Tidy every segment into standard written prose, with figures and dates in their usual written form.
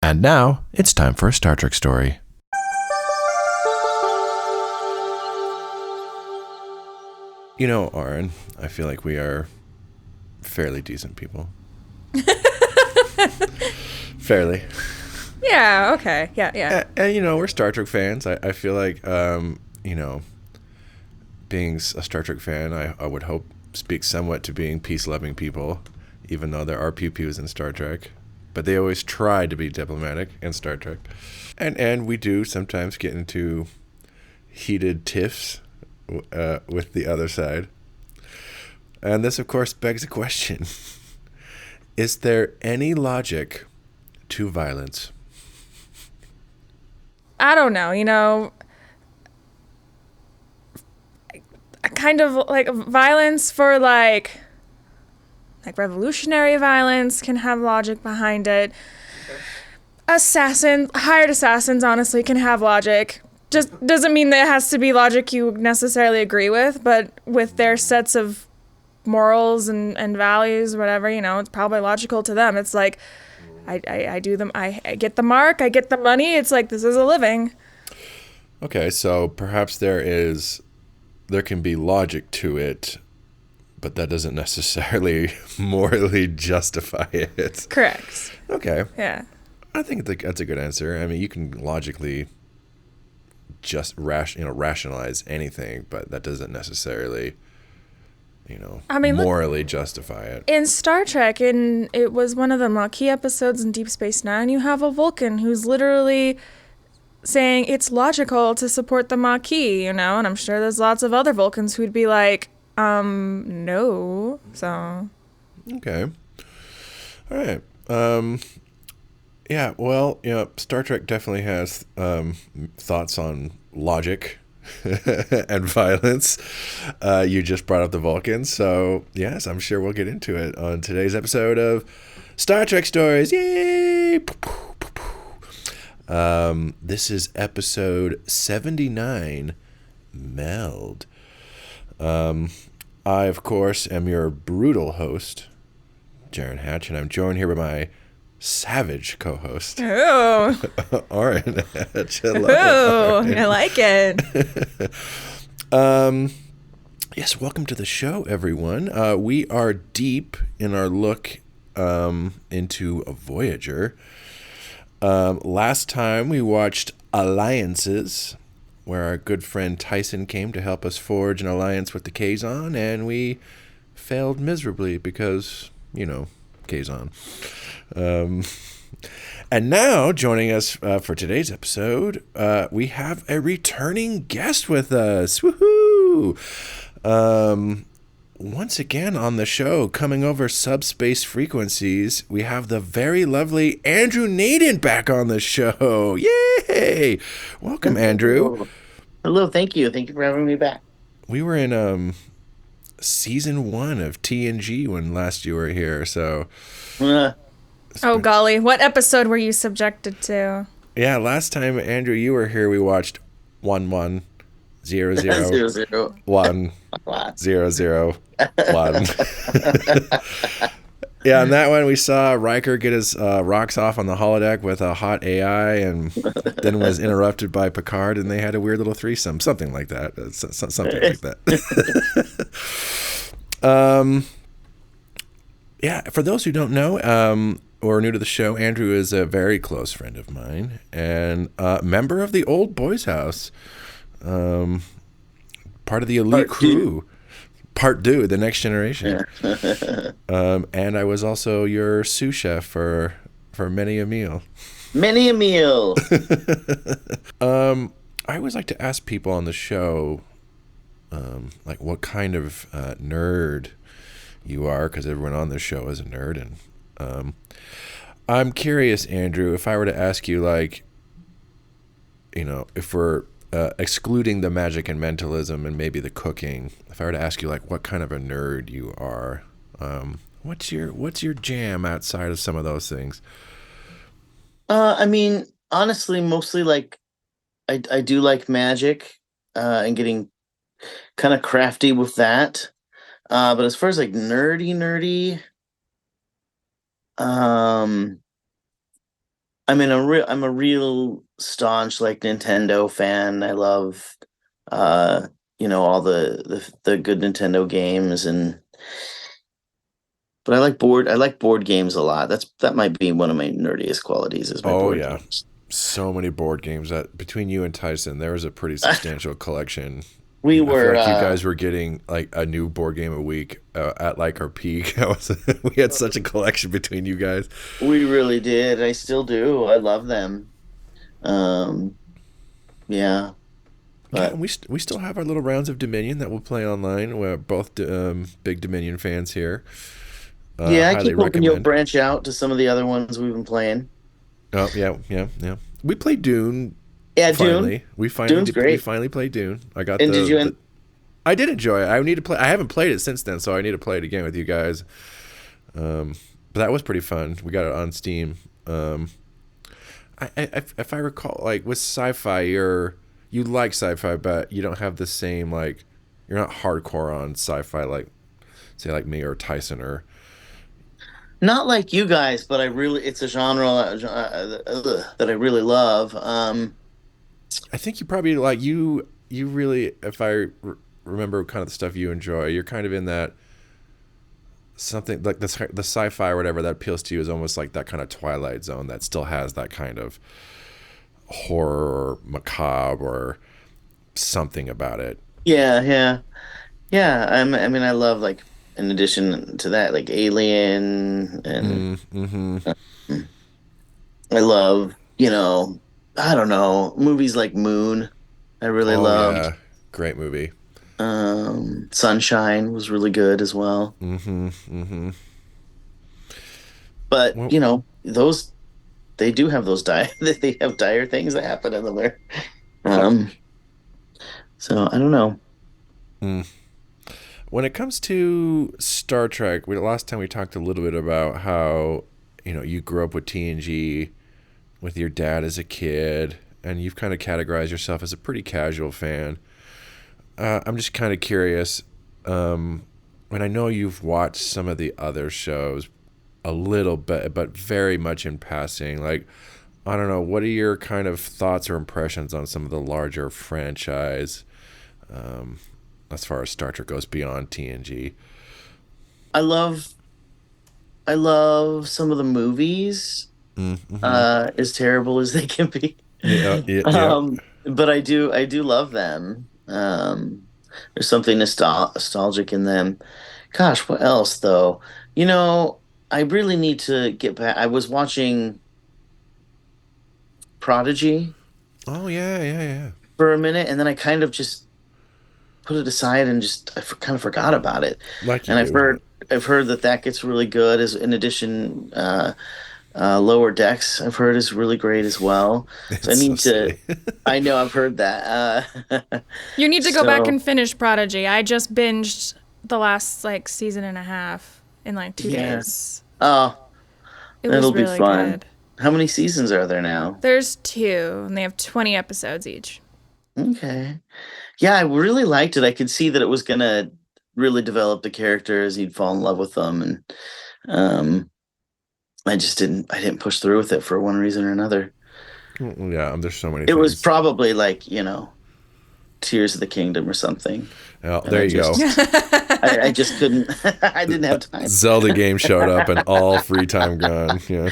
And now, it's time for a Star Trek story. You know, Aren, I feel like we are fairly decent people. Fairly. Yeah, okay. Yeah. And, you know, we're Star Trek fans. I feel like, you know, being a Star Trek fan, I would hope speaks somewhat to being peace-loving people, even though there are pew-pews in Star Trek. But they always try to be diplomatic in Star Trek. And we do sometimes get into heated tiffs with the other side. And this, of course, begs a question. Is there any logic to violence? I don't know, kind of like violence for like revolutionary violence can have logic behind it. Hired assassins honestly can have logic. Just doesn't mean that it has to be logic you necessarily agree with, but with their sets of morals and values, whatever, it's probably logical to them. It's like, I do them, I get the mark, I get the money. It's like, this is a living. Okay, so perhaps there can be logic to it, but that doesn't necessarily morally justify it. Correct. Okay. Yeah. I think that's a good answer. I mean, you can logically just rationalize anything, but that doesn't necessarily, morally justify it. In Star Trek, it was one of the Maquis episodes in Deep Space Nine, you have a Vulcan who's literally saying it's logical to support the Maquis, and I'm sure there's lots of other Vulcans who'd be like, no, so. Okay. All right. Yeah, well, Star Trek definitely has thoughts on logic and violence. You just brought up the Vulcans, so yes, I'm sure we'll get into it on today's episode of Star Trek Stories. Yay! This is episode 79, Meld. I, of course, am your brutal host, Jaron Hatch, and I'm joined here by my savage co-host. Oh. Aren. Oh, I like it. Yes, welcome to the show, everyone. We are deep in our look into Voyager. Last time we watched Alliances, where our good friend Tyson came to help us forge an alliance with the Kazon, and we failed miserably because, Kazon. And now, joining us for today's episode, we have a returning guest with us. Woohoo! Once again on the show, coming over subspace frequencies, we have the very lovely Andrew Nadon back on the show. Yay! Welcome, Andrew. Hello, thank you. Thank you for having me back. We were in season 1 of TNG when last you were here, so... Oh, golly. What episode were you subjected to? Yeah, last time, Andrew, you were here, we watched 1-1. 0 0 0 1 0 0 1. Yeah, on that one we saw Riker get his rocks off on the holodeck with a hot AI, and then was interrupted by Picard, and they had a weird little threesome, something like that. Something like that. Yeah, for those who don't know or are new to the show, Andrew is a very close friend of mine and member of the Old Boys House. Part of the elite crew. Part 2, the next generation. And I was also your sous chef for many a meal. Many a meal. I always like to ask people on the show, like what kind of nerd you are, because everyone on the show is a nerd. And I'm curious, Andrew, if I were to ask you, like, if we're excluding the magic and mentalism and maybe the cooking, if I were to ask you, like, what kind of a nerd you are, what's your jam outside of some of those things? I mean, honestly, mostly like I do like magic and getting kind of crafty with that. But as far as like nerdy, I mean, I'm a real staunch like Nintendo fan. I love, uh, all the good Nintendo games, and but I like board games a lot. That might be one of my nerdiest qualities is my Oh board yeah, games. so many board games that between you and Tyson, there was a pretty substantial collection. We I feel were like you guys were getting like a new board game a week at like our peak. We had such a collection between you guys. we really did. I still do. I love them. Um, yeah, Yeah, but and we still have our little rounds of Dominion that we'll play online. We're both big Dominion fans here. yeah, I Highly keep hoping you'll recommend. branch out to some of the other ones we've been playing. Oh yeah. We played Dune. Yeah, Dune. Finally, we Dune's great. finally played Dune. I got And did you? I did enjoy it. I need to play. I haven't played it since then, so I need to play it again with you guys. But that was pretty fun. We got it on Steam. If I recall, like with sci-fi, you like sci-fi, but you don't have the same like you're not hardcore on sci-fi like say like me or Tyson or Not like you guys, but it's a genre that I really love. I think you probably like you really if remember kind of the stuff you enjoy, you're kind of in that something like the sci-fi or whatever that appeals to you is almost like that kind of Twilight Zone that still has that kind of horror or macabre or something about it. Yeah, yeah, yeah. I mean, I love like in addition to that, like Alien, and Mm-hmm. I love I don't know movies like Moon. I really Oh loved. yeah, great movie. Sunshine was really good as well. Mm-hmm. Mm-hmm. But Well, those they do have those they have dire things that happen in them there. Um, so I don't know. mm. When it comes to Star Trek, last time we talked a little bit about how you grew up with TNG with your dad as a kid, and you've kind of categorized yourself as a pretty casual fan. I'm just kind of curious, and I know you've watched some of the other shows a little bit, but very much in passing. Like, I don't know, what are your kind of thoughts or impressions on some of the larger franchise as far as Star Trek goes beyond TNG? I love I love some of the movies, Mm-hmm. as terrible as they can be. Yeah, yeah, yeah. But I do love them. There's something nostalgic in them. Gosh, what else though? You know, I really need to get back. I was watching Prodigy Oh yeah, yeah, yeah. for a minute, and then I kind of just put it aside and just kind of forgot about it. Like you And I've do. heard I've heard that gets really good. As in addition, Lower Decks I've heard is really great as well. So I It's so need to. silly. I know I've heard that. You need to go back So and finish Prodigy. I just binged the last like season and a half in like 2 days. oh, It was that'll be really fun. good. How many seasons are there now? There's two, and they have 20 episodes each. Okay. Yeah, I really liked it. I could see that it was gonna really develop the characters. He'd fall in love with them, and um, I just didn't. I didn't push through with it for one reason or another. Yeah, there's so many It was things. probably like Tears of the Kingdom or something, Well, and there you go. I just couldn't. I didn't have time. Zelda game showed up and all free time gone. Yeah.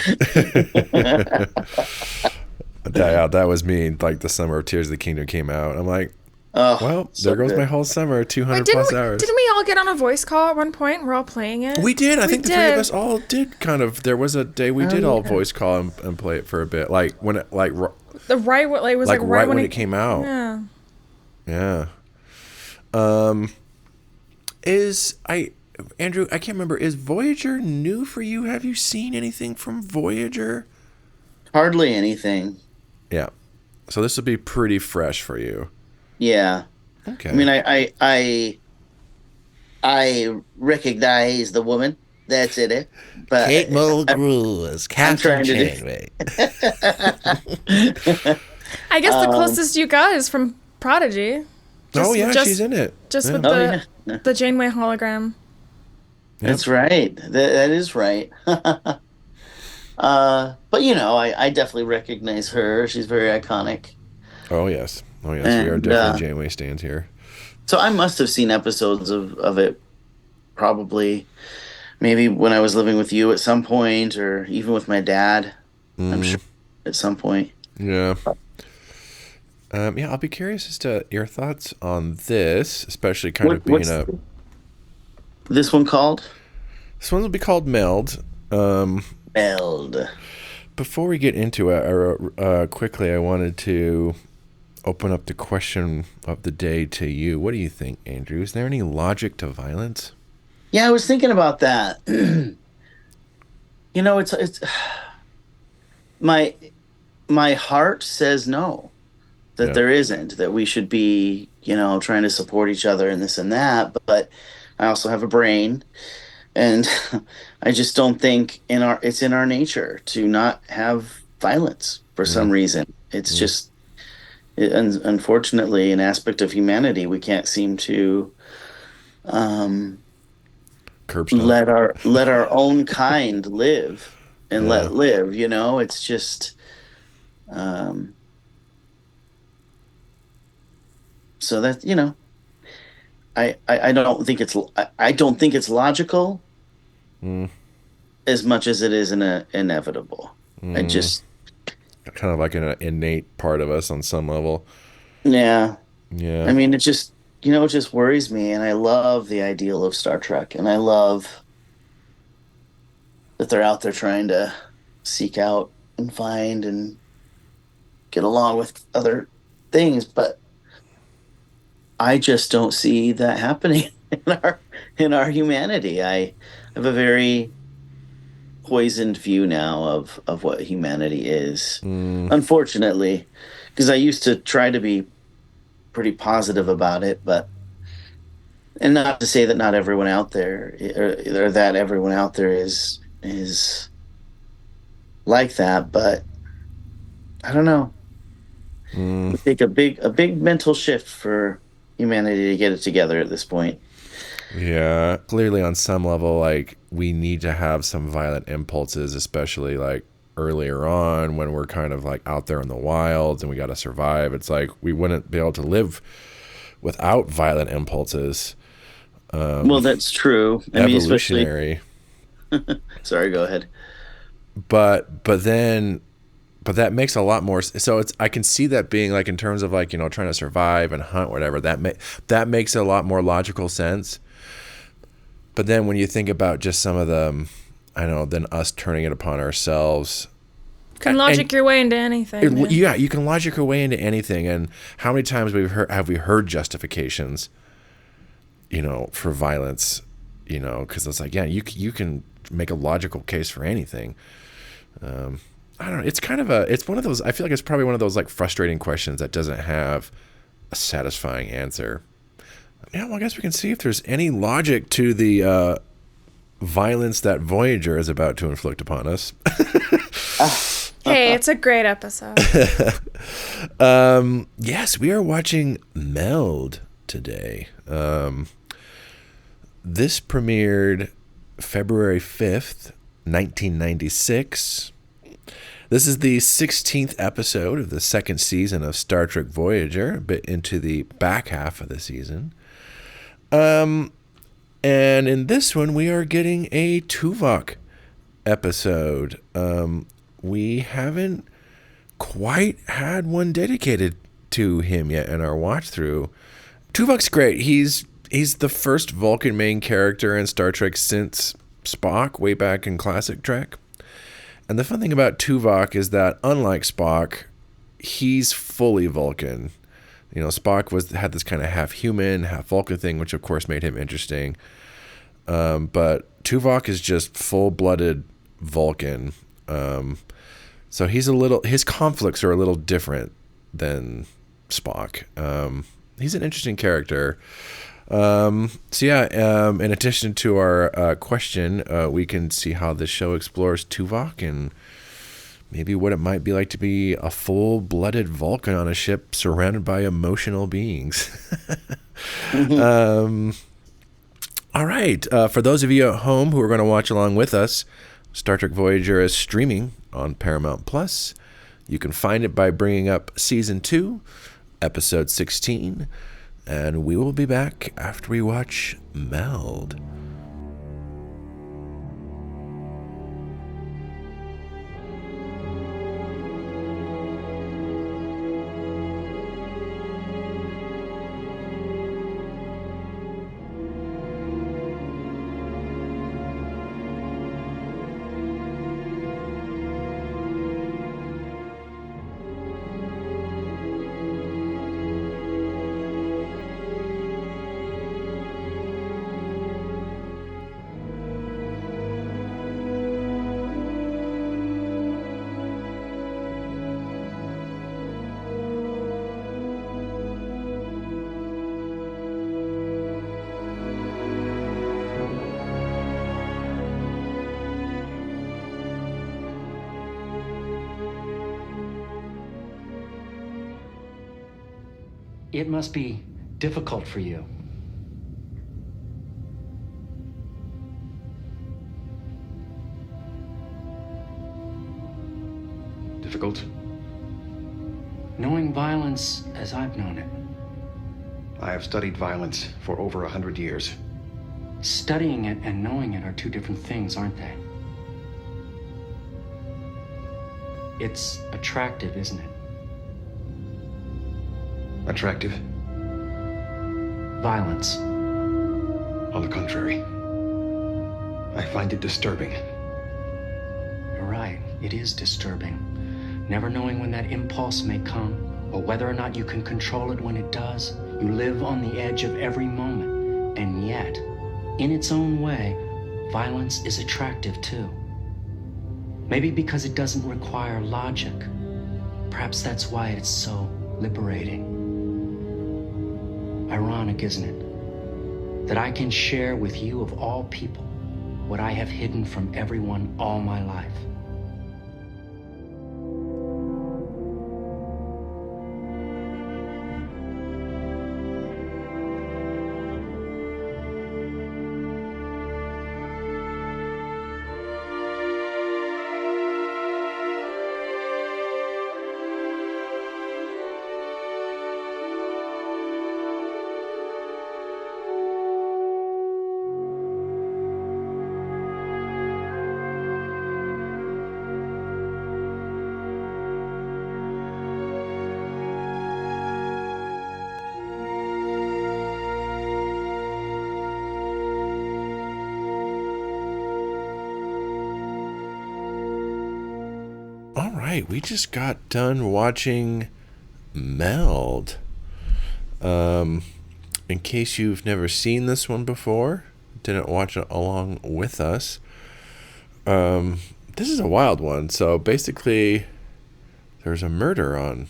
That was me. Like the summer of Tears of the Kingdom came out. I'm like, Oh, well, so there goes good. my whole summer, Wait, 200 plus hours. didn't we all get on a voice call at one point? We're all playing it. We did. I We think the three of did. us all did kind of. There was a day we Oh, did all yeah. voice call and play it for a bit. Like when it The right what like was like like right when it it came out. Yeah. Yeah. Um is I Andrew, I can't remember. Is Voyager new for you? Have you seen anything from Voyager? Hardly anything. Yeah. So this would be pretty fresh for you. Yeah. Okay. I mean, I recognize the woman that's in it, but Kate Mulgrew as trying Captain to do- Janeway. I guess the closest you got is from Prodigy. oh yeah, just- she's in it. Just Yeah. with Oh, the yeah. the Janeway hologram. That's right. That is right. But you know, I definitely recognize her. She's very iconic. Oh yes, we are And definitely Janeway stands here. so I must have seen episodes of it probably maybe when I was living with you at some point, or even with my dad. I'm Mm, sure at some point. yeah. Yeah, I'll be curious as to your thoughts on this, especially kind of being What's a. this one called? This one will be called Meld. Um, Meld. Before we get into it, quickly, I wanted to open up the question of the day to you. What do you think, Andrew? Is there any logic to violence? Yeah, I was thinking about that. You know, it's my my heart says no, that Yeah. there isn't, that we should be, you know, trying to support each other and this and that. But I also have a brain, and I just don't think it's in our nature to not have violence for Mm, some reason. It's mm. just unfortunately an aspect of humanity we can't seem to um, Curb stomp. let our own kind live and Yeah. let live. You know, it's just um, so that you know. I don't think I don't think it's logical Mm, as much as it is inevitable. I mm. just Kind of like an innate part of us on some level. yeah. Yeah. I mean, it just you know it just worries me, and I love the ideal of Star Trek, and I love that they're out there trying to seek out and find and get along with other things, but I just don't see that happening in our humanity. I have a very poisoned view now of what humanity is. Mm, Unfortunately, because I used to try to be pretty positive about it, but and not to say that not everyone out there or that everyone out there is like that, but I don't know. mm. It would take a big mental shift for humanity to get it together at this point. Yeah, clearly on some level, like we need to have some violent impulses, especially like earlier on when we're kind of like out there in the wilds and we got to survive. It's like we wouldn't be able to live without violent impulses. Well, that's true. I mean, especially Evolutionary, sorry, go ahead. but that makes a lot more. So it's I can see that being like in terms of like trying to survive and hunt whatever that makes a lot more logical sense. But then when you think about just some of the, I don't know, then us turning it upon ourselves. You can logic your way into anything. Yeah, you can logic your way into anything. And how many times have we heard justifications, for violence, because it's like, yeah, you can make a logical case for anything. I don't know. It's one of those, I feel like it's probably one of those like frustrating questions that doesn't have a satisfying answer. Yeah, well, I guess we can see if there's any logic to the violence that Voyager is about to inflict upon us. Hey, it's a great episode. Yes, we are watching Meld today. This premiered February 5th, 1996. This is the 16th episode of the second season of Star Trek Voyager, a bit into the back half of the season. And in this one, we are getting a Tuvok episode. We haven't quite had one dedicated to him yet in our watch through. Tuvok's great. He's the first Vulcan main character in Star Trek since Spock way back in classic Trek. And the fun thing about Tuvok is that unlike Spock, he's fully Vulcan. Spock had this kind of half human, half Vulcan thing, which of course made him interesting. But Tuvok is just full-blooded Vulcan. So his conflicts are a little different than Spock. He's an interesting character. In addition to our question, we can see how the show explores Tuvok and maybe what it might be like to be a full-blooded Vulcan on a ship surrounded by emotional beings. All right. For those of you at home who are going to watch along with us, Star Trek Voyager is streaming on Paramount Plus. You can find it by bringing up Season 2, Episode 16, and we will be back after we watch Meld. It must be difficult for you. Difficult? Knowing violence as I've known it. I have studied violence for over 100 years. Studying it and knowing it are two different things, aren't they? It's attractive, isn't it? Attractive? Violence. On the contrary, I find it disturbing. You're right, it is disturbing. Never knowing when that impulse may come, or whether or not you can control it when it does. You live on the edge of every moment, and yet, in its own way, violence is attractive too. Maybe because it doesn't require logic. Perhaps that's why it's so liberating. Ironic, isn't it? That I can share with you of all people what I have hidden from everyone all my life. All right, we just got done watching Meld. In case you've never seen this one before, didn't watch it along with us, this is a wild one. So basically, there's a murder on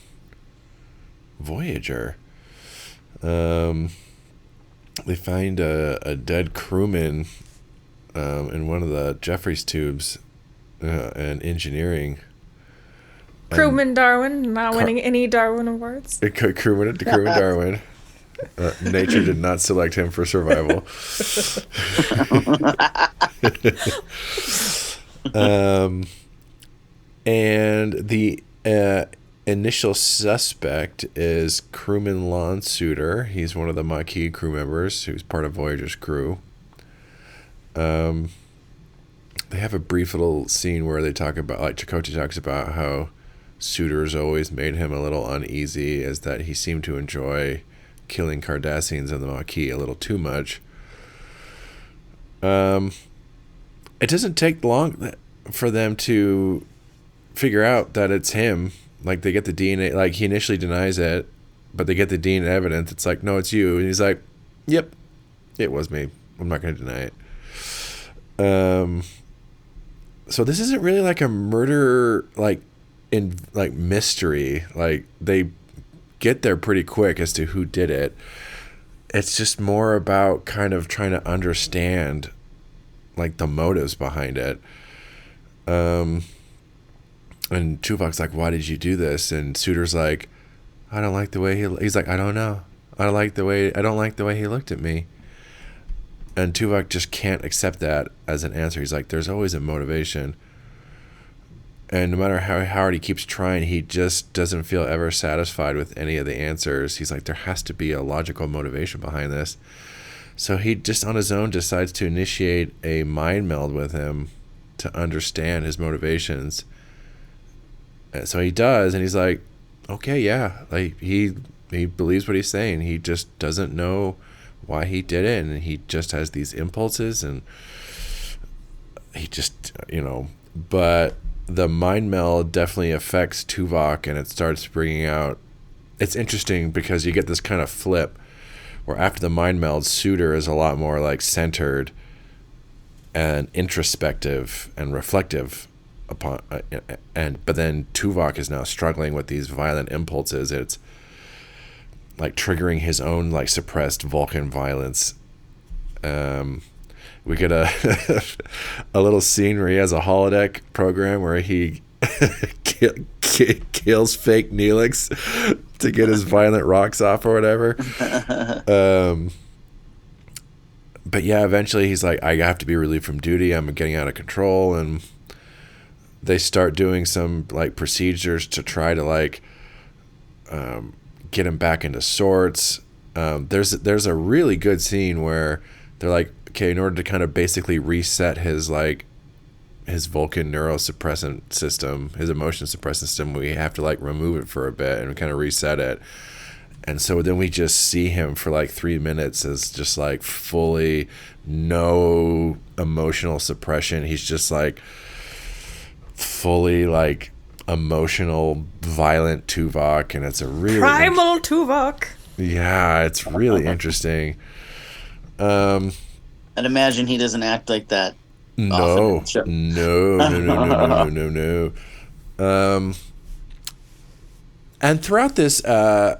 Voyager. They find a dead crewman in one of the Jeffries tubes and engineering. Crewman Darwin, not winning any Darwin awards. Crewman Darwin. Nature did not select him for survival. And the initial suspect is crewman Lon Suter. He's one of the Maquis crew members who's part of Voyager's crew. They have a brief little scene where they talk about, like Chakotay talks about how Suter's always made him a little uneasy, as that he seemed to enjoy killing Cardassians and the Maquis a little too much. It doesn't take long for them to figure out that it's him. Like, they get the DNA, like, he initially denies it, but they get the DNA evidence. It's like, no, it's you. And he's like, yep, it was me. I'm not going to deny it. So this isn't really like a murder, like, in like mystery. Like, they get there pretty quick as to who did it. It's just more about kind of trying to understand like the motives behind it. And Tuvok's like, why did you do this? And Suter's like, I don't like the way he's like, I don't know. I don't like the way he looked at me. And Tuvok just can't accept that as an answer. He's like, there's always a motivation. And no matter how hard he keeps trying, he just doesn't feel ever satisfied with any of the answers. He's like, there has to be a logical motivation behind this. So he just on his own decides to initiate a mind meld with him to understand his motivations. And so he does, and he's like, okay, yeah. Like he believes what he's saying. He just doesn't know why he did it, and he just has these impulses, and he just, but the mind meld definitely affects Tuvok, and it starts bringing out, it's interesting because you get this kind of flip where after the mind meld, Suitor is a lot more like centered and introspective and reflective upon, but then Tuvok is now struggling with these violent impulses. It's like triggering his own like suppressed Vulcan violence. We get a a little scene where he has a holodeck program where he kills fake Neelix to get his violent rocks off or whatever. But yeah, eventually he's like, I have to be relieved from duty. I'm getting out of control. And they start doing some like procedures to try to like get him back into sorts. There's a really good scene where they're like, okay, in order to kind of basically reset his Vulcan neurosuppressant system, his emotion suppressant system, we have to like remove it for a bit and kind of reset it. And so then we just see him for like 3 minutes as just like fully no emotional suppression. He's just like fully like emotional, violent Tuvok, and it's a really primal Tuvok. Yeah, it's really interesting. I'd imagine he doesn't act like that. No. And throughout this, kind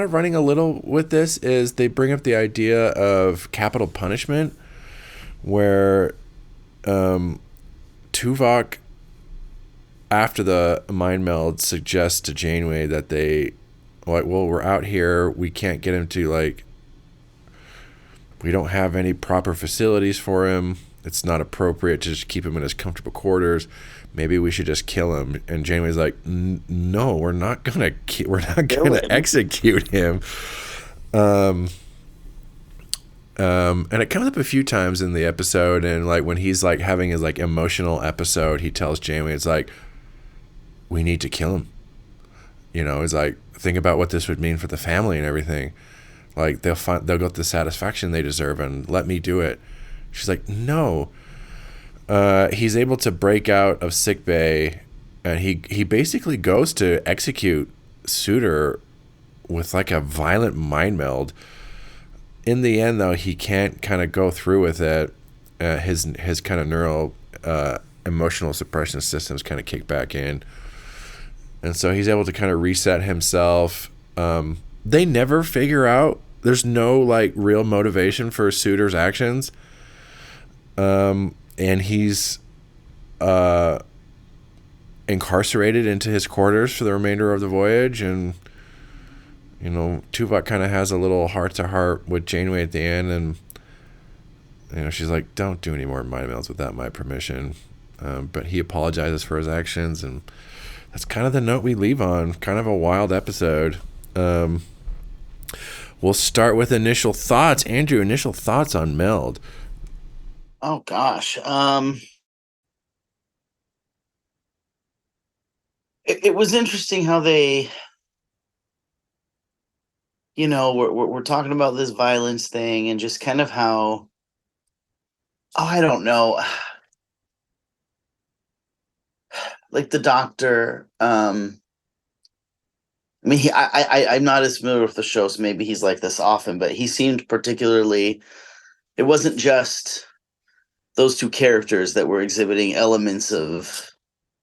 of running a little with this is they bring up the idea of capital punishment, where Tuvok, after the mind meld, suggests to Janeway that we're out here, we can't get him to we don't have any proper facilities for him. It's not appropriate to just keep him in his comfortable quarters. Maybe we should just kill him. And Janeway's like, no, we're not gonna execute him. And it comes up a few times in the episode, and like when he's like having his like emotional episode, he tells Janeway, it's like, we need to kill him. It's like, think about what this would mean for the family and everything. Like they'll get the satisfaction they deserve, and let me do it. She's like, no. He's able to break out of sickbay, and he basically goes to execute Suitor with like a violent mind meld. In the end, though, he can't kind of go through with it. His kind of emotional suppression systems kind of kick back in, and so he's able to kind of reset himself. They never figure out. There's no like real motivation for Suitor's actions. And he's incarcerated into his quarters for the remainder of the voyage. And Tuvok kind of has a little heart-to-heart with Janeway at the end, and she's like, don't do any more mind melds without my permission. But he apologizes for his actions, and that's kind of the note we leave on. Kind of a wild episode. We'll start with initial thoughts. Andrew, initial thoughts on Meld. Oh gosh. It was interesting how they, we're talking about this violence thing, and just kind of how, I don't know, like the doctor, I mean, I'm not as familiar with the show, so maybe he's like this often, but he seemed particularly, it wasn't just those two characters that were exhibiting elements of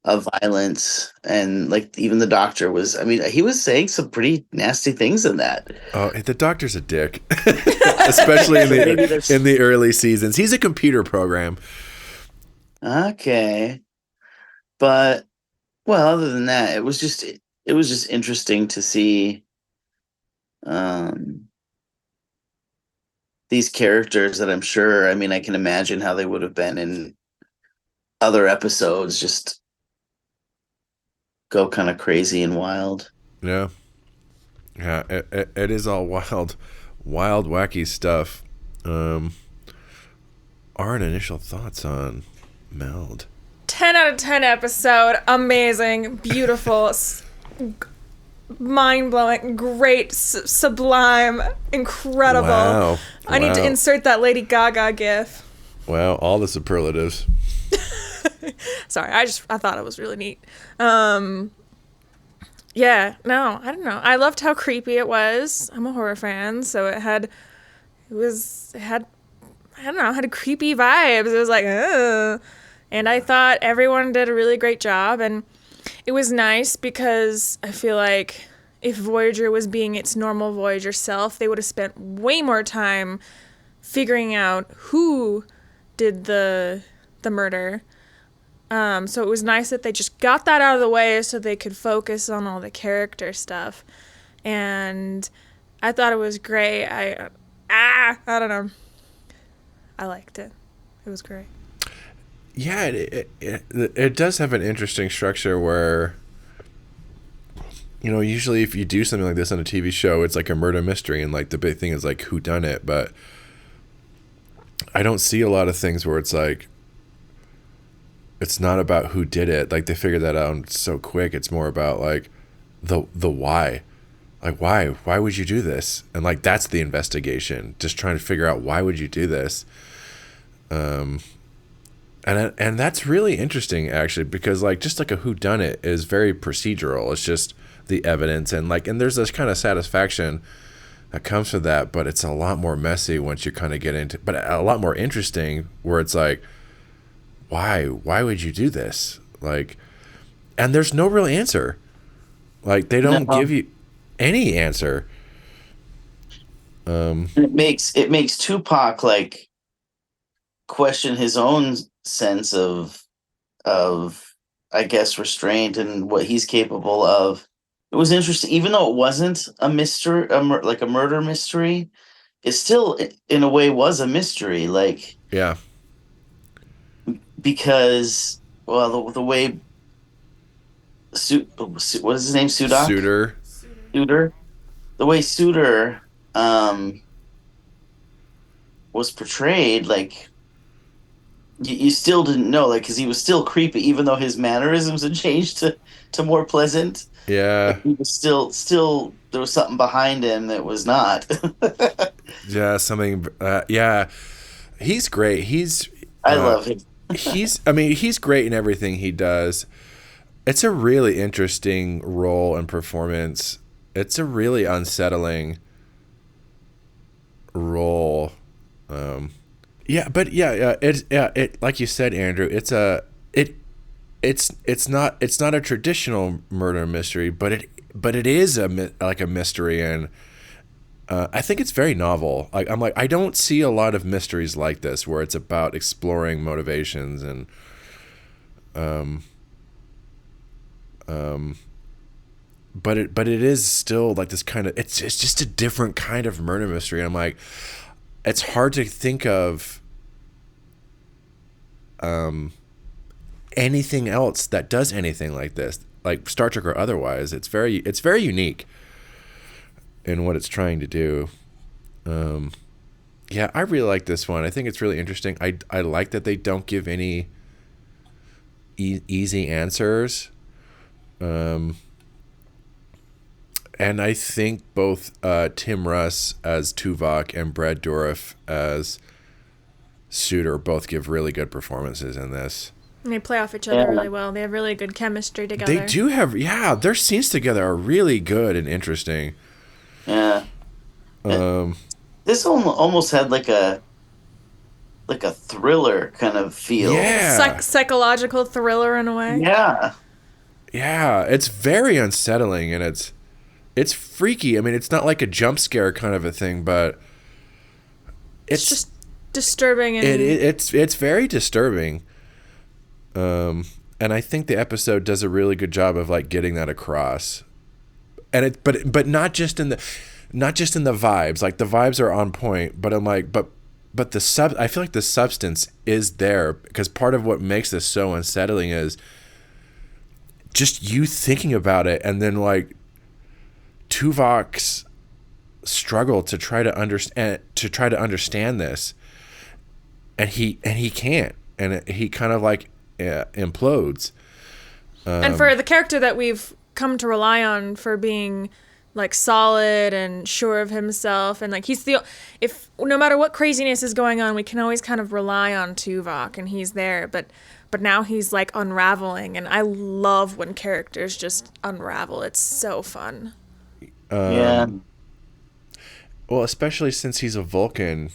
violence, and like even the doctor was, I mean, he was saying some pretty nasty things in that. Oh, the doctor's a dick, especially in the early seasons. He's a computer program. Okay. But, well, other than that, it was just interesting to see these characters that I'm sure, I mean, I can imagine how they would have been in other episodes, just go kind of crazy and wild. Yeah. Yeah, it is all wild, wacky stuff. Aren, initial thoughts on Meld? 10 out of 10 episode. Amazing. Beautiful. Mind-blowing. Great. Sublime. Incredible. Wow. I need to insert that Lady Gaga gif. Wow, all the superlatives. Sorry, I thought it was really neat. Yeah, no, I don't know. I loved how creepy it was. I'm a horror fan, so it had creepy vibes. It was like, ugh. And I thought everyone did a really great job, and it was nice because I feel like if Voyager was being its normal Voyager self, they would have spent way more time figuring out who did the murder. So it was nice that they just got that out of the way so they could focus on all the character stuff. And I thought it was great. I don't know. I liked it. It was great. Yeah, it does have an interesting structure where, usually if you do something like this on a TV show, it's like a murder mystery, and like the big thing is like who done it. But I don't see a lot of things where it's like, it's not about who did it. Like they figured that out so quick. It's more about like the why. Like why would you do this? And like that's the investigation. Just trying to figure out why would you do this. And that's really interesting actually, because like just like a whodunit is very procedural. It's just the evidence and there's this kind of satisfaction that comes with that, but it's a lot more messy once you kind of get into, but a lot more interesting where it's like, why would you do this? Like, and there's no real answer. Like they don't give you any answer. It makes Tupac like question his own sense of I guess restraint and what he's capable of. It was interesting, even though it wasn't a mystery, like a murder mystery, it still in a way was a mystery. Like, yeah, because the way what is his name, Suter, the way Suter was portrayed, like you still didn't know, like, because he was still creepy, even though his mannerisms had changed to more pleasant. Yeah, like, he was still there was something behind him that was not. Yeah, something. Yeah, he's great. I love him. He's great in everything he does. It's a really interesting role and performance. It's a really unsettling role. It like you said, Andrew. It's not a traditional murder mystery, but it is a mystery, and I think it's very novel. I don't see a lot of mysteries like this where it's about exploring motivations and but it is still like this kind of it's just a different kind of murder mystery. And I'm like, it's hard to think of anything else that does anything like this, like Star Trek or otherwise. It's very unique in what it's trying to do. Yeah, I really like this one. I think it's really interesting. I like that they don't give any easy answers. And I think both Tim Russ as Tuvok and Brad Dourif as Suter both give really good performances in this. And they play off each other really well. They have really good chemistry together. They do have, their scenes together are really good and interesting. Yeah. This almost had like a thriller kind of feel. Yeah. Psychological thriller in a way. Yeah. Yeah, it's very unsettling, and it's freaky. I mean, it's not like a jump scare kind of a thing, but it's just disturbing. And it's very disturbing. And I think the episode does a really good job of like getting that across. And but not just in the not just in the vibes. Like the vibes are on point, but I'm like, but I feel like the substance is there, because part of what makes this so unsettling is just you thinking about it, and then like Tuvok's struggle to try to understand this, and he can't, and he kind of like implodes. And for the character that we've come to rely on for being like solid and sure of himself, and like if no matter what craziness is going on, we can always kind of rely on Tuvok, and he's there. But now he's like unraveling, and I love when characters just unravel. It's so fun. Yeah. Well, especially since he's a Vulcan,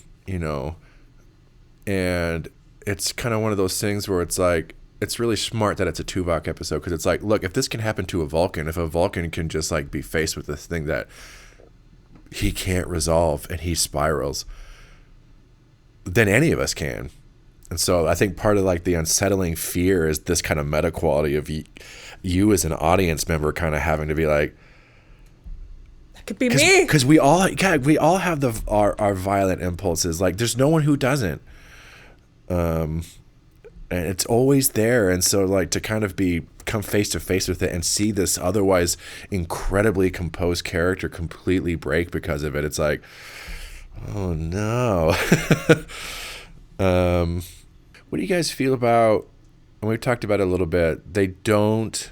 and it's kind of one of those things where it's like, it's really smart that it's a Tuvok episode, because it's like, look, if this can happen to a Vulcan, if a Vulcan can just like be faced with this thing that he can't resolve and he spirals, then any of us can. And so I think part of like the unsettling fear is this kind of meta quality of you as an audience member kind of having to be like, that could be me. Because we all have our violent impulses. Like there's no one who doesn't. And it's always there. And so like to kind of come face to face with it and see this otherwise incredibly composed character completely break because of it, it's like, oh no. What do you guys feel about, and we've talked about it a little bit, they don't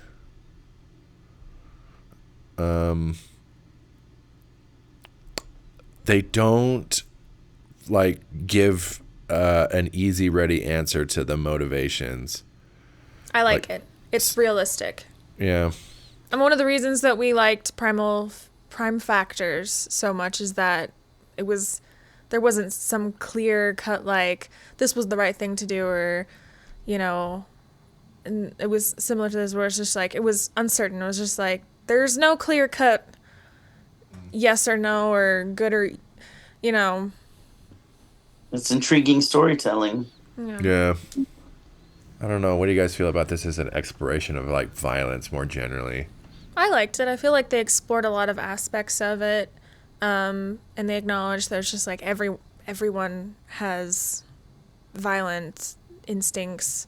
like give an easy ready answer to the motivations. I like it. It's realistic. Yeah. And one of the reasons that we liked Prime Factors so much is that there wasn't some clear cut like this was the right thing to do, or and it was similar to this where it's just like it was uncertain. It was just like there's no clear cut yes or no or good or It's intriguing storytelling. Yeah. I don't know. What do you guys feel about this as an exploration of like violence more generally? I liked it. I feel like they explored a lot of aspects of it. And they acknowledge there's just like everyone has violent instincts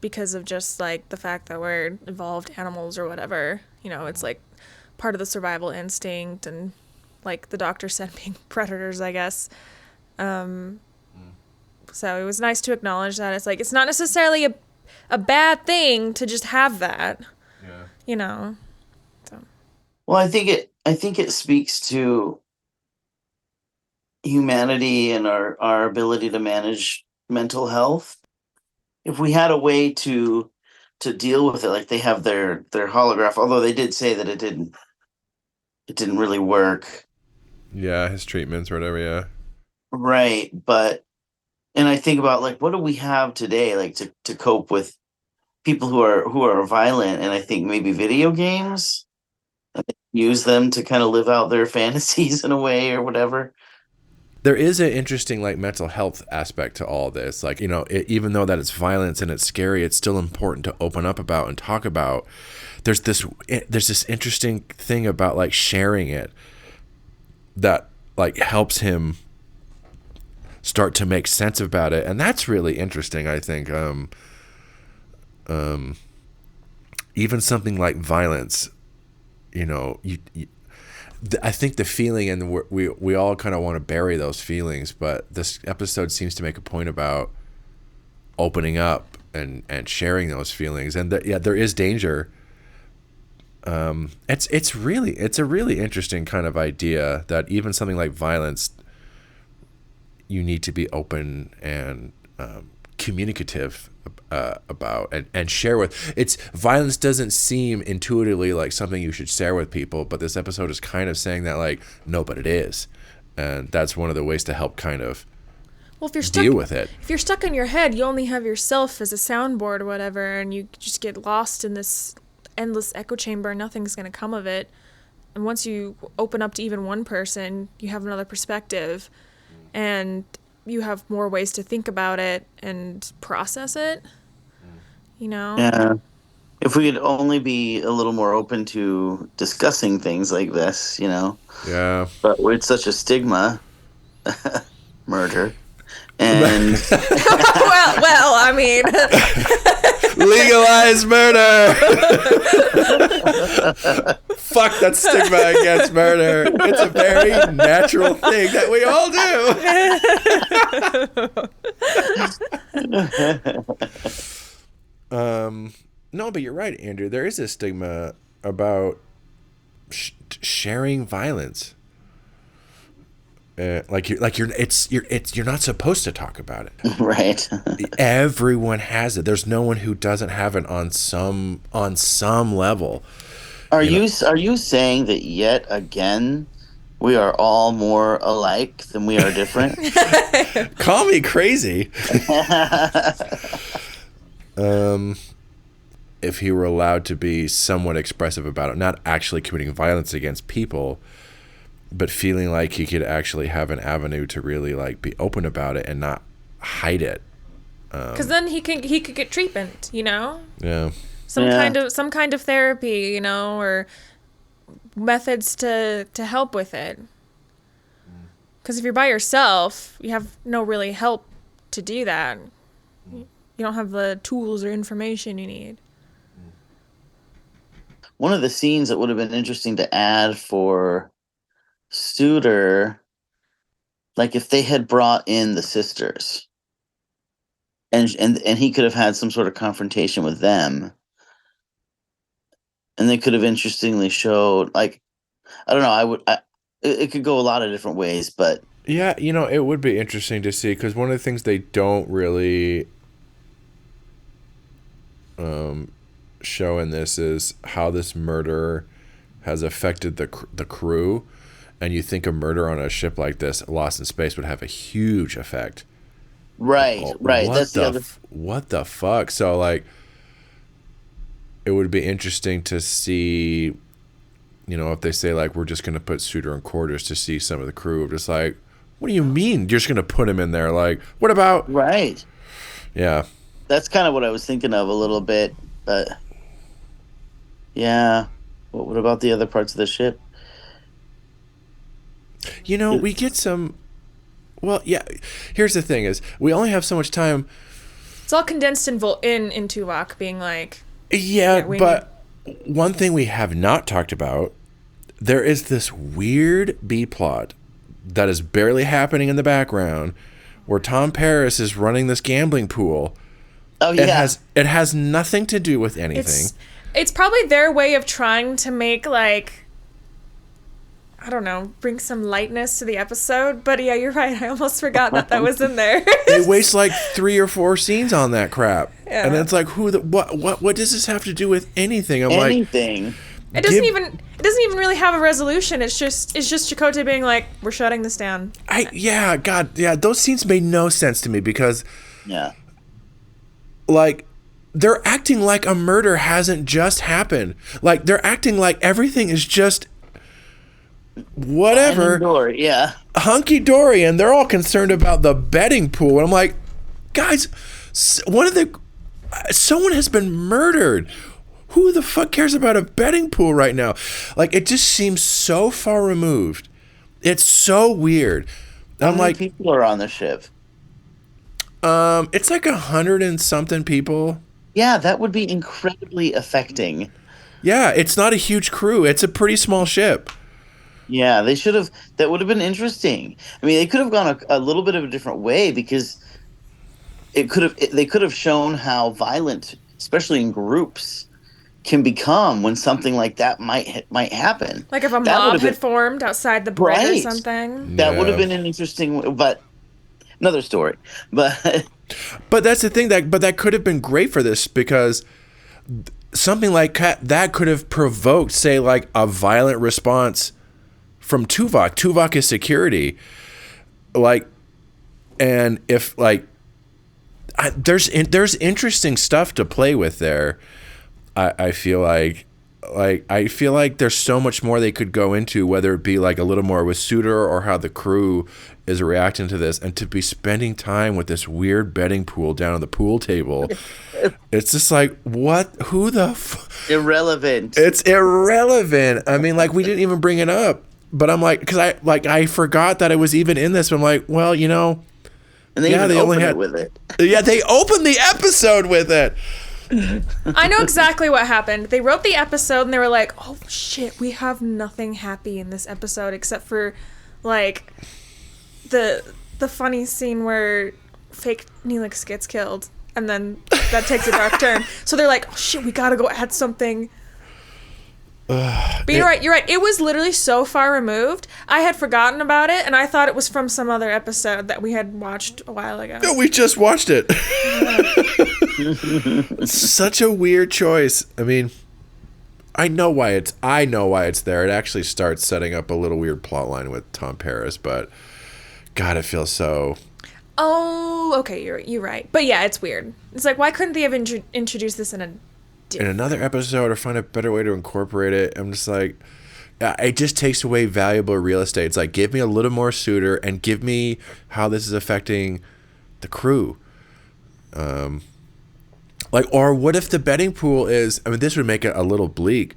because of just like the fact that we're evolved animals or whatever. It's like part of the survival instinct, and like the doctor said, being predators, I guess. So it was nice to acknowledge that it's like it's not necessarily a bad thing to just have that. Yeah. So. Well, I think it speaks to humanity and our ability to manage mental health. If we had a way to deal with it, like they have their holograph, although they did say that it didn't really work. Yeah, his treatments or whatever, yeah. Right, and I think about like what do we have today, like to cope with people who are violent, and I think maybe video games. Use them to kind of live out their fantasies in a way or whatever. There is an interesting like mental health aspect to all this. Like, even though that it's violence and it's scary, it's still important to open up about and talk about. There's this interesting thing about like sharing it that like helps him start to make sense about it. And that's really interesting, I think. Even something like violence, I think the feeling, and we all kind of want to bury those feelings, but this episode seems to make a point about opening up and sharing those feelings, and there is danger. It's a really interesting kind of idea that even something like violence, you need to be open and communicative about and share with. Violence doesn't seem intuitively like something you should share with people, but this episode is kind of saying that like, no, but it is, and that's one of the ways to help kind of deal with it. If you're stuck in your head, you only have yourself as a soundboard or whatever, and you just get lost in this endless echo chamber and nothing's going to come of it. And once you open up to even one person, you have another perspective, and you have more ways to think about it and process it, Yeah. If we could only be a little more open to discussing things like this, Yeah. but it's such a stigma, murder, and well, I mean, Legalize murder. Fuck that stigma against murder. It's a very natural thing that we all do. No, but you're right, Andrew. There is a stigma about sharing violence. You're not supposed to talk about it. right. Everyone has it. There's no one who doesn't have it on some level. Are you saying that yet again we are all more alike than we are different? Call me crazy. If he were allowed to be somewhat expressive about it, not actually committing violence against people, but feeling like he could actually have an avenue to really like be open about it and not hide it. because then he could get treatment, Yeah. some kind of therapy, or methods to help with it. Because if you're by yourself, you have no really help to do that. You don't have the tools or information you need. One of the scenes that would have been interesting to add for Suter, like if they had brought in the sisters, and he could have had some sort of confrontation with them, and they could have interestingly showed, like, I don't know, it could go a lot of different ways, but Yeah, it would be interesting to see, because one of the things they don't really show in this is how this murder has affected the crew. And you think a murder on a ship like this, Lost in Space, would have a huge effect. right. That's the other. What the fuck? So, like, it would be interesting to see, if they say, like, we're just going to put Suter in quarters to see some of the crew. Just like, what do you mean you're just going to put him in there? Like, what about... Right. Yeah. That's kind of what I was thinking of a little bit, but yeah. What about the other parts of the ship? We get some... Well, yeah. Here's the thing is, we only have so much time. It's all condensed in Tuvok being like... Yeah, but one thing we have not talked about, there is this weird B-plot that is barely happening in the background where Tom Paris is running this gambling pool. Oh, yeah. It has nothing to do with anything. It's probably their way of trying to make, like... I don't know, bring some lightness to the episode. But yeah, you're right. I almost forgot that was in there. They waste like 3 or 4 scenes on that crap. Yeah. And it's like, what does this have to do with anything? I'm anything. It doesn't even really have a resolution. It's just Chakotay being like, we're shutting this down. Those scenes made no sense to me because Yeah. like they're acting like a murder hasn't just happened. Like they're acting like everything is just whatever, hunky dory, and they're all concerned about the betting pool. And I'm like, guys, someone has been murdered. Who the fuck cares about a betting pool right now? Like, it just seems so far removed. It's so weird. How many people are on the ship? It's like 100 and something people. Yeah, that would be incredibly affecting. Yeah, it's not a huge crew. It's a pretty small ship. Yeah, they should have. That would have been interesting. I mean, they could have gone a little bit of a different way because they could have shown how violent, especially in groups, can become when something like that might happen. Like if a mob had formed outside the bridge or something. That would have been an interesting, but another story. But that's the thing that could have been great for this because something like that could have provoked, say, like a violent response from Tuvok. Tuvok is security. Like, and if like, there's interesting stuff to play with there. I feel like Like, I feel like there's so much more they could go into, whether it be like a little more with Suitor or how the crew is reacting to this, and to be spending time with this weird betting pool down on the pool table. It's just like, what? Who the Irrelevant. It's irrelevant. I mean, like, we didn't even bring it up, but I'm like, because I forgot that it was even in this. But I'm like, well, you know, And they even opened it with it. Yeah, they opened the episode with it. I know exactly what happened. They wrote the episode and they were like, oh shit, we have nothing happy in this episode except for like the funny scene where fake Neelix gets killed, and then that takes a dark turn. So they're like, oh shit, we gotta go add something. But you're right. It was literally so far removed. I had forgotten about it, and I thought it was from some other episode that we had watched a while ago. No, we just watched it. Such a weird choice. I mean, I know why it's there. It actually starts setting up a little weird plot line with Tom Paris, but God, it feels so. Oh, okay, you're right. But yeah, it's weird. It's like, why couldn't they have introduced this in another episode or find a better way to incorporate it? I'm just like, it just takes away valuable real estate. It's like, give me a little more Suitor and give me how this is affecting the crew. Like, or what if the betting pool is, I mean, this would make it a little bleak,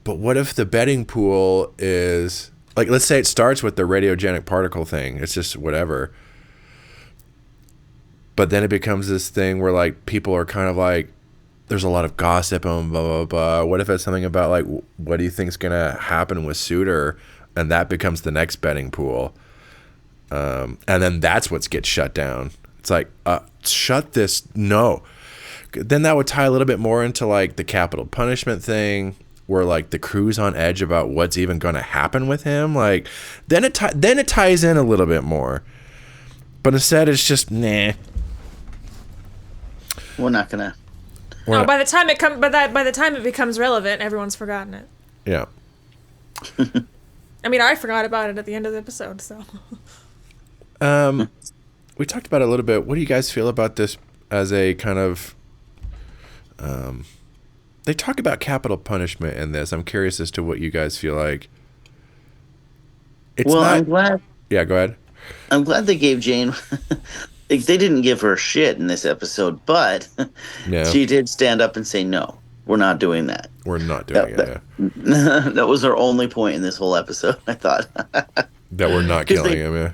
but what if the betting pool is, like, let's say it starts with the radiogenic particle thing. It's just whatever. But then it becomes this thing where, like, people are kind of like, there's a lot of gossip and blah, blah, blah. What if it's something about, like, what do you think's going to happen with Suitor? And that becomes the next betting pool. And then that's what gets shut down. It's like, shut this. No. Then that would tie a little bit more into, like, the capital punishment thing, where, like, the crew's on edge about what's even going to happen with him. Like, then it ties in a little bit more. But instead, it's just, nah. We're not gonna. By the time it becomes relevant, everyone's forgotten it. Yeah. I mean, I forgot about it at the end of the episode, so. We talked about it a little bit. What do you guys feel about this as a kind of? They talk about capital punishment in this. I'm curious as to what you guys feel like. I'm glad. Yeah, go ahead. I'm glad they gave Jane. They didn't give her shit in this episode, but she did stand up and say, "No, we're not doing that. We're not doing it." That was her only point in this whole episode. I thought that we're not killing him. Yeah,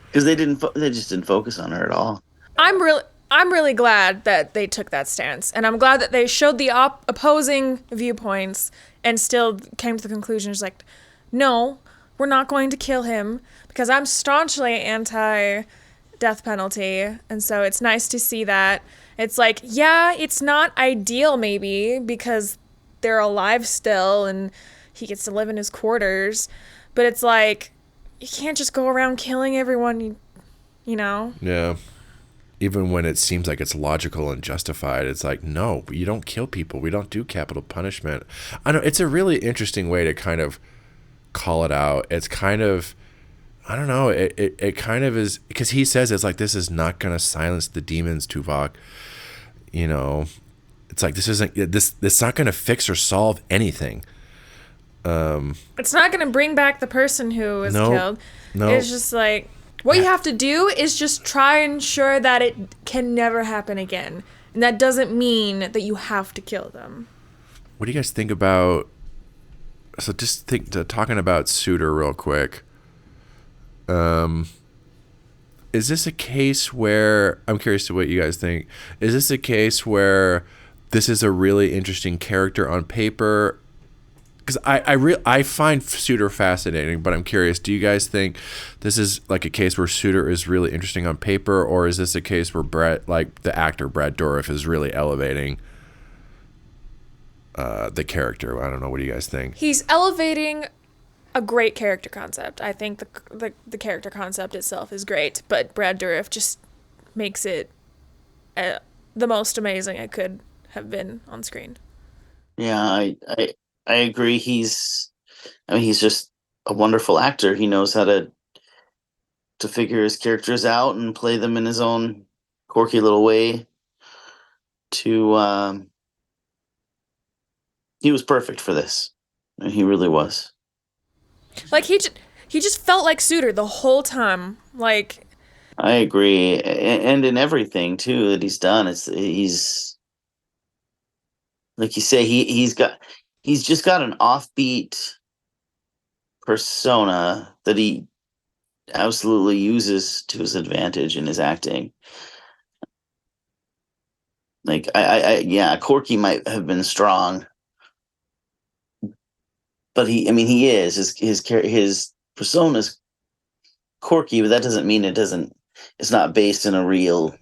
because they just didn't focus on her at all. I'm really glad that they took that stance, and I'm glad that they showed the opposing viewpoints and still came to the conclusion, it's like, no, we're not going to kill him, because I'm staunchly anti-death penalty, and so it's nice to see that. It's like, yeah, it's not ideal maybe, because they're alive still, and he gets to live in his quarters, but it's like, you can't just go around killing everyone, you know? Yeah. Even when it seems like it's logical and justified, it's like, no, you don't kill people. We don't do capital punishment. I know it's a really interesting way to kind of call it out. It's kind of, I don't know, it kind of is, because he says it's like, this is not going to silence the demons, Tuvok. You know, it's like, this not going to fix or solve anything. It's not going to bring back the person who was killed. No. It's just like, what you have to do is just try and ensure that it can never happen again. And that doesn't mean that you have to kill them. What do you guys think about... So just talking about Suitor real quick. Is this a case where... I'm curious to what you guys think. Is this a case where this is a really interesting character on paper? Because I find Suitor fascinating, but I'm curious, do you guys think this is like a case where Suitor is really interesting on paper, or is this a case where the actor Brad Dourif is really elevating the character? I don't know. What do you guys think? He's elevating a great character concept. I think the character concept itself is great, but Brad Dourif just makes it the most amazing it could have been on screen. Yeah, I agree. He's just a wonderful actor. He knows how to figure his characters out and play them in his own quirky little way to He was perfect for this. He really was. Like he just felt like Suitor the whole time. Like I agree, and in everything too that he's done, he's like you say, he's just got an offbeat persona that he absolutely uses to his advantage in his acting. Like yeah, Corky might have been strong, but he is his persona's quirky, but that doesn't mean it's not based in a real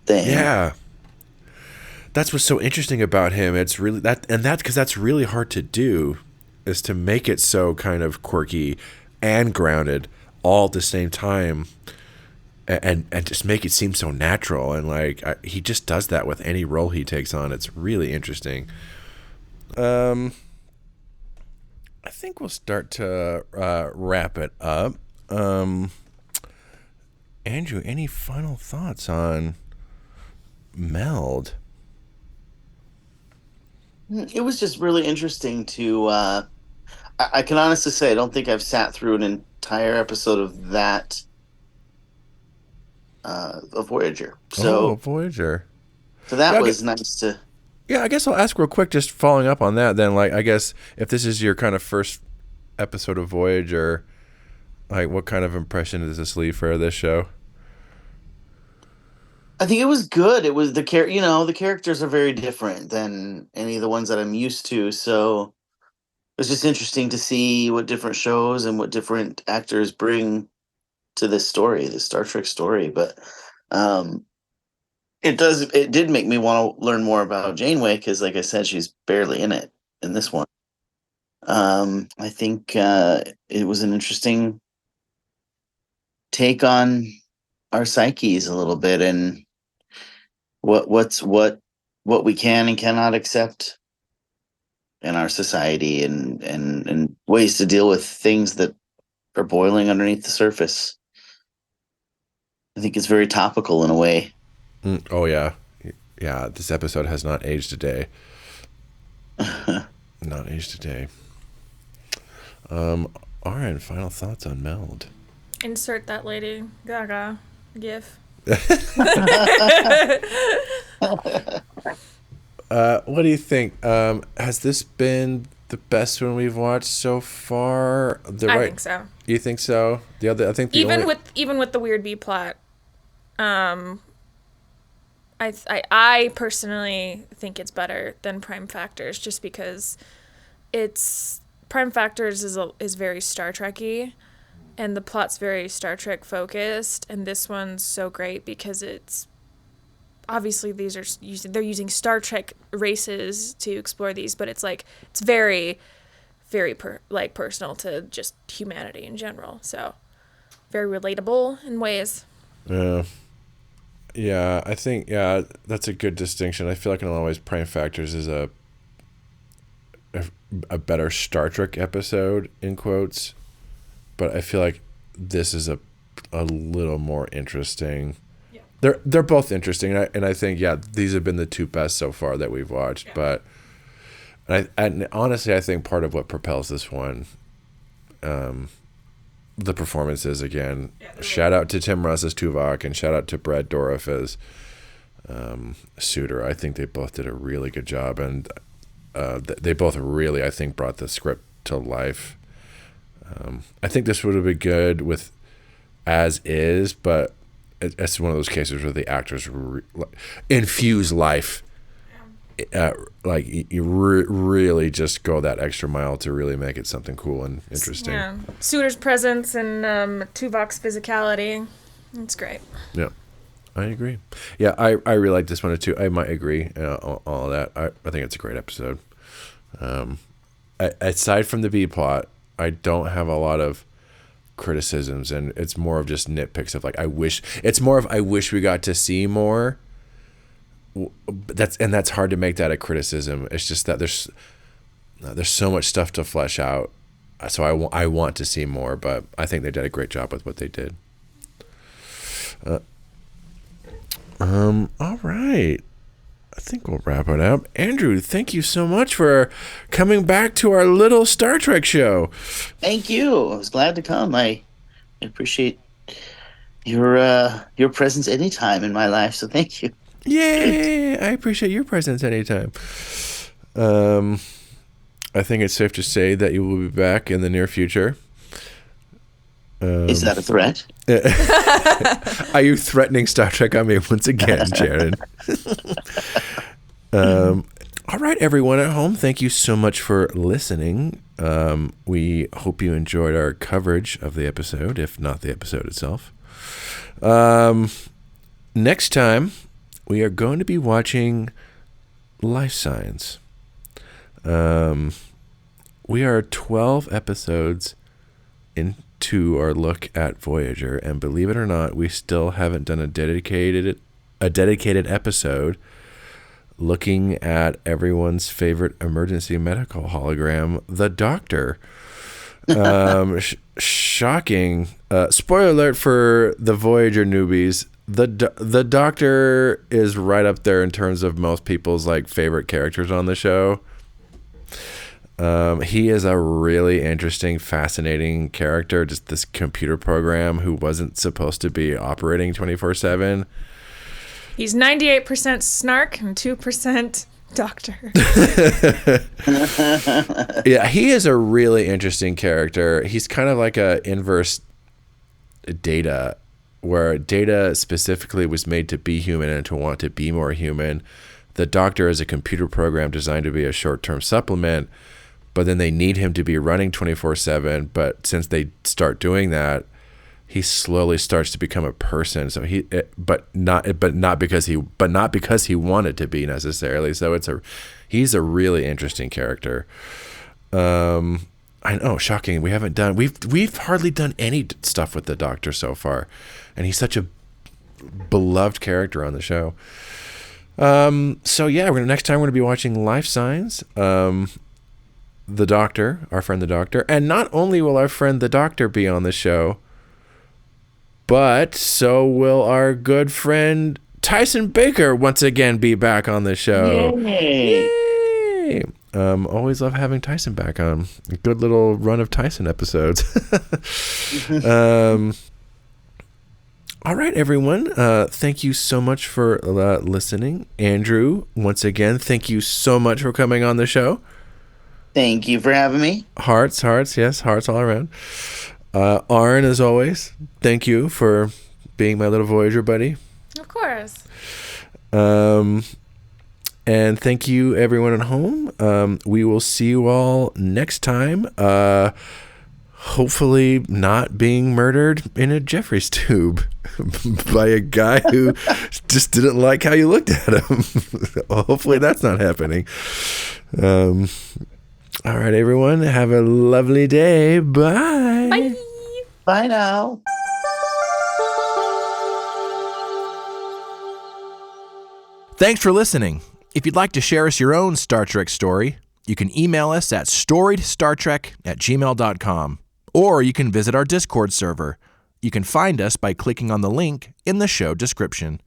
thing. Yeah. That's what's so interesting about him. It's really that's because that's really hard to do, is to make it so kind of quirky and grounded all at the same time, and just make it seem so natural. And like he just does that with any role he takes on. It's really interesting. I think we'll start to wrap it up. Andrew, any final thoughts on Meld? It was just really interesting to. I can honestly say I don't think I've sat through an entire episode of that of Voyager. So Voyager. So that was nice to. Yeah, I guess I'll ask real quick, just following up on that. Then, like, I guess if this is your kind of first episode of Voyager, like, what kind of impression does this leave for this show? I think it was good. It was the characters are very different than any of the ones that I'm used to. So it was just interesting to see what different shows and what different actors bring to this story, the Star Trek story. But it did make me want to learn more about Janeway, because, like I said, she's barely in it in this one. I think it was an interesting take on our psyches a little bit, and what we can and cannot accept in our society, and ways to deal with things that are boiling underneath the surface. I think it's very topical in a way. Oh yeah. This episode has not aged a day. Not aged a day. Aren, final thoughts on Meld? Insert that Lady Gaga gif. What do you think? Has this been the best one we've watched so far? I think so. You think so? I think even with the weird B plot, I personally think it's better than Prime Factors, just because Prime Factors is very Star Trek-y, and the plot's very Star Trek focused, and this one's so great because it's obviously they're using Star Trek races to explore these, but it's very very personal to just humanity in general, so very relatable in ways. Yeah, I think that's a good distinction. I feel like in a lot of ways Prime Factors is a better Star Trek episode in quotes, but I feel like this is a little more interesting. Yeah. They're both interesting, and I think these have been the two best so far that we've watched. Yeah. But and honestly, I think part of what propels this one, the performances again. Yeah, shout out to Tim Russ as Tuvok, and shout out to Brad Dourif as Suitor. I think they both did a really good job, and they both really, I think, brought the script to life. I think this would have been good with as is, but it's one of those cases where the actors infuse life. Like you really just go that extra mile to really make it something cool and interesting. Yeah, Suitor's presence and Tuvok's physicality, it's great. Yeah, I agree. Yeah, I really like this one too. I might agree all of that. I think it's a great episode. Aside from the B plot, I don't have a lot of criticisms, and it's more of just nitpicks of like I wish we got to see more. That's hard to make that a criticism. It's just that there's so much stuff to flesh out, so I want to see more, but I think they did a great job with what they did. All right, I think we'll wrap it up. Andrew, thank you so much for coming back to our little Star Trek show. Thank you. I was glad to come. I appreciate your presence anytime in my life, so thank you. Yay! I appreciate your presence anytime. I think it's safe to say that you will be back in the near future. Is that a threat? Are you threatening Star Trek on me once again, Jaron? All right, everyone at home, thank you so much for listening. We hope you enjoyed our coverage of the episode, if not the episode itself. Next time, we are going to be watching Life Science. We are 12 episodes into our look at Voyager, and believe it or not, we still haven't done a dedicated episode looking at everyone's favorite emergency medical hologram, the Doctor. Shocking. Spoiler alert for the Voyager newbies. The Doctor is right up there in terms of most people's favorite characters on the show. He is a really interesting, fascinating character. Just this computer program who wasn't supposed to be operating 24/7. He's 98% snark and 2% doctor. Yeah, he is a really interesting character. He's kind of like a inverse Data, where Data specifically was made to be human and to want to be more human. The Doctor is a computer program designed to be a short-term supplement, but then they need him to be running 24/7. But since they start doing that, he slowly starts to become a person. So but not because he wanted to be necessarily. So he's a really interesting character. I know, shocking. We've hardly done any stuff with the Doctor so far, and he's such a beloved character on the show. So yeah, next time we're gonna be watching Life Signs. The Doctor, our friend the Doctor, and not only will our friend the Doctor be on the show, but so will our good friend Tyson Baker once again be back on the show. Yay! Always love having Tyson back on. A good little run of Tyson episodes. All right, everyone. Thank you so much for listening. Andrew, once again, thank you so much for coming on the show. Thank you for having me. Hearts, yes, hearts all around. Aren, as always, thank you for being my little Voyager buddy. Of course. And thank you, everyone at home. We will see you all next time. Hopefully not being murdered in a Jeffries tube by a guy who just didn't like how you looked at him. Hopefully that's not happening. All right, everyone. Have a lovely day. Bye. Bye. Bye now. Thanks for listening. If you'd like to share us your own Star Trek story, you can email us at storiedstartrek@gmail.com, or you can visit our Discord server. You can find us by clicking on the link in the show description.